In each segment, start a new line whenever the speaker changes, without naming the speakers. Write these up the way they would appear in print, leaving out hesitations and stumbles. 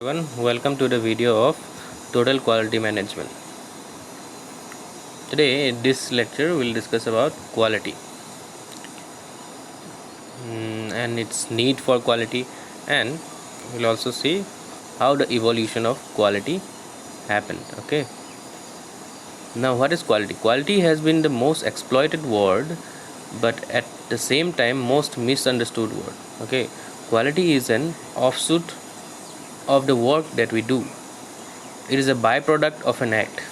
Everyone, welcome to the video of Total Quality Management. Today, in this lecture, we'll discuss about quality and its need for quality, and we'll also see how the evolution of quality happened. Okay. Now, what is quality? Quality has been the most exploited word, but at the same time, most misunderstood word. Okay. Quality is an offshoot of the work that we do. It is a byproduct of an act.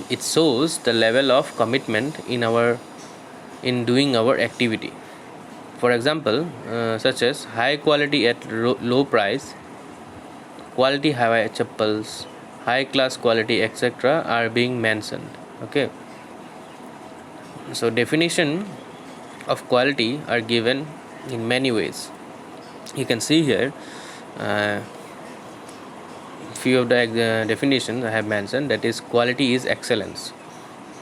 It shows the level of commitment in doing our activity. For example, such as high quality at low price, quality Hawaii chappals, high class quality, etc. are being mentioned. Okay. So definition of quality are given in many ways. You can see here few of the definitions I have mentioned, that is, quality is excellence.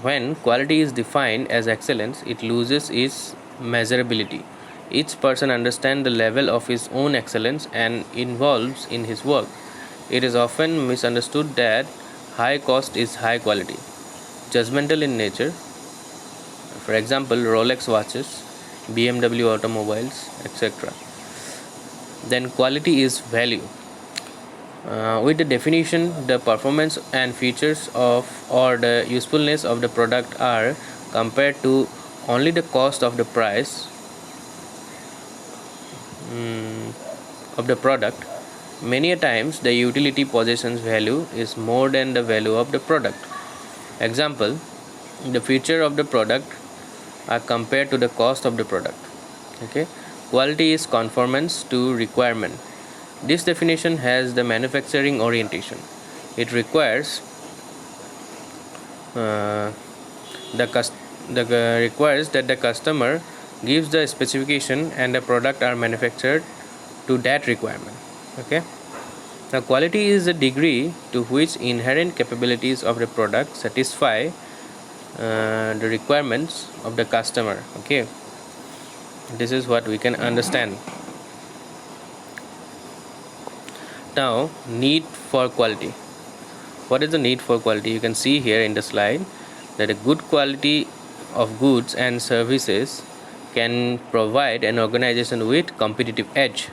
When quality is defined as excellence, it loses its measurability. Each person understands the level of his own excellence and involves in his work. It is often misunderstood that high cost is high quality. Judgmental in nature, for example, Rolex watches, BMW automobiles, etc. Then quality is value. With the definition, the performance and features of or the usefulness of the product are compared to only the cost of the price of the product. Many a times the utility possessions value is more than the value of the product. Example, the feature of the product are compared to the cost of the product. Okay, quality is conformance to requirement. This definition has the manufacturing orientation. It requires requires that the customer gives the specification and the product are manufactured to that requirement. Okay. Now, quality is the degree to which inherent capabilities of the product satisfy the requirements of the customer. Okay. This is what we can understand. Now, need for quality. What is the need for quality? You can see here in the slide that a good quality of goods and services can provide an organization with competitive edge.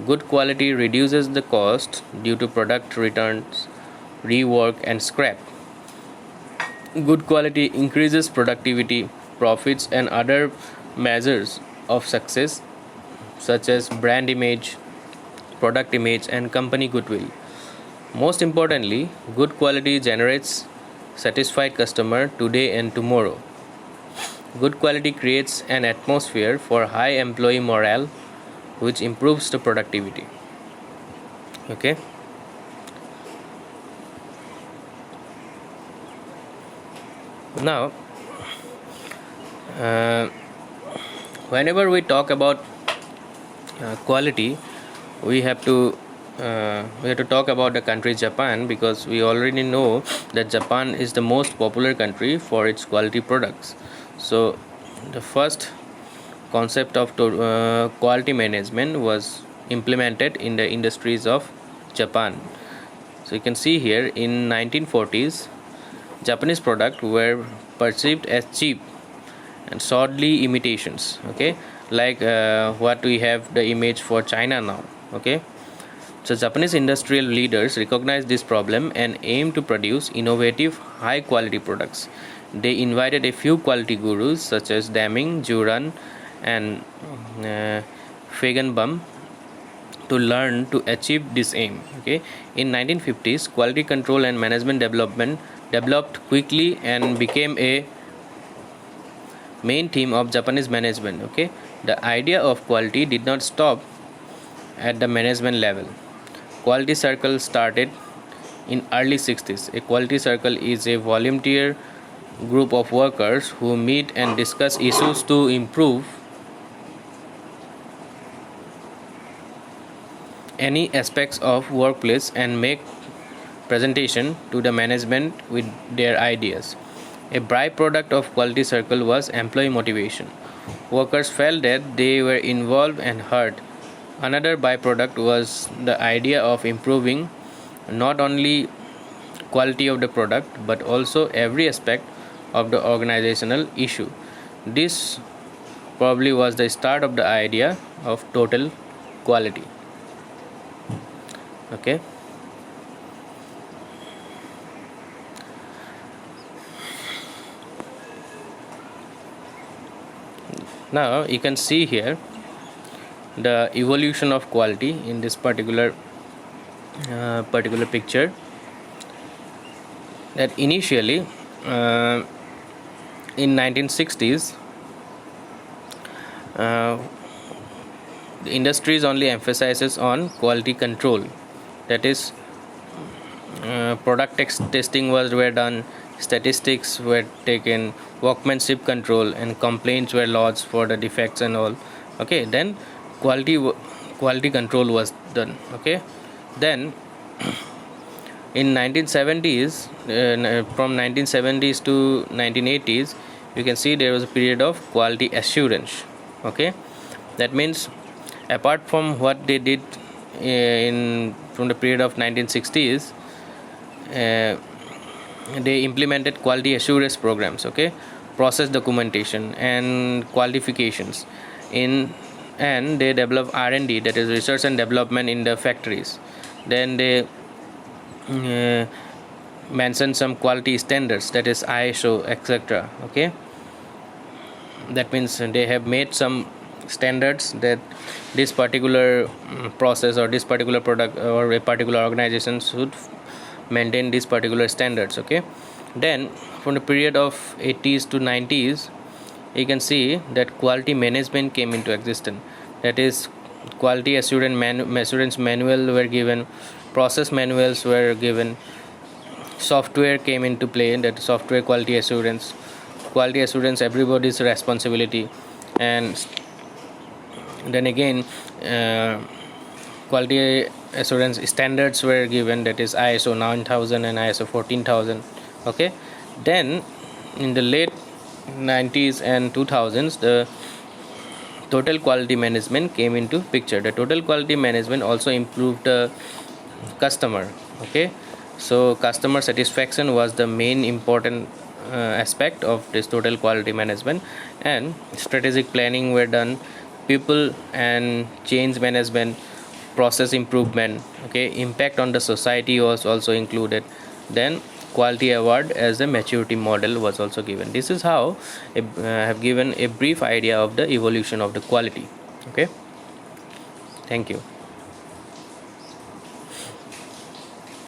Good quality reduces the cost due to product returns, rework, and scrap. Good quality increases productivity, profits, and other measures of success such as brand image, product image, and company goodwill. Most importantly, good quality generates satisfied customer today and tomorrow. Good quality creates an atmosphere for high employee morale, which improves the productivity. Okay. Now, whenever we talk about quality, we have to talk about the country Japan, because we already know that Japan is the most popular country for its quality products. So the first concept of quality management was implemented in the industries of Japan. So you can see here in 1940s, Japanese products were perceived as cheap and sordidly imitations. Okay, like what we have the image for China now. Okay, so Japanese industrial leaders recognized this problem and aimed to produce innovative, high-quality products. They invited a few quality gurus such as Deming, Juran, and Feigenbaum to learn to achieve this aim. Okay, in 1950s, quality control and management developed quickly and became a main theme of Japanese management. Okay, the idea of quality did not stop at the management level. Quality circle started in early 60s. A quality circle is a volunteer group of workers who meet and discuss issues to improve any aspects of workplace and make presentation to the management with their ideas. A byproduct of quality circle was employee motivation. Workers felt that they were involved and heard another byproduct was the idea of improving not only quality of the product but also every aspect of the organizational issue. This probably was the start of the idea of total quality. Okay. Now you can see here the evolution of quality in this particular picture, that initially in 1960s the industries only emphasizes on quality control, that is product testing were done, statistics were taken, workmanship control and complaints were lodged for the defects and all. Okay, then quality control was done. Okay, then in 1970s, from 1970s to 1980s, you can see there was a period of quality assurance. Okay, that means apart from what they did from the period of 1960s, they implemented quality assurance programs. Okay, process documentation and qualifications and they develop R&D, that is research and development in the factories. Then they mention some quality standards, that is ISO, etc. Okay, that means they have made some standards that this particular process or this particular product or a particular organization should maintain these particular standards. Okay, then from the period of 80s to 90s, you can see that quality management came into existence, that is quality assurance manual were given, process manuals were given, software came into play, that software quality assurance everybody's responsibility. And then again quality assurance standards were given, that is ISO 9000 and ISO 14000. Okay, then in the late 90s and 2000s, the total quality management came into picture. The total quality management also improved the customer. Okay, so customer satisfaction was the main important aspect of this total quality management, and strategic planning were done, people and change management, process improvement. Okay, impact on the society was also included. Then quality award as a maturity model was also given. This is how I have given a brief idea of the evolution of the quality. Okay, thank you.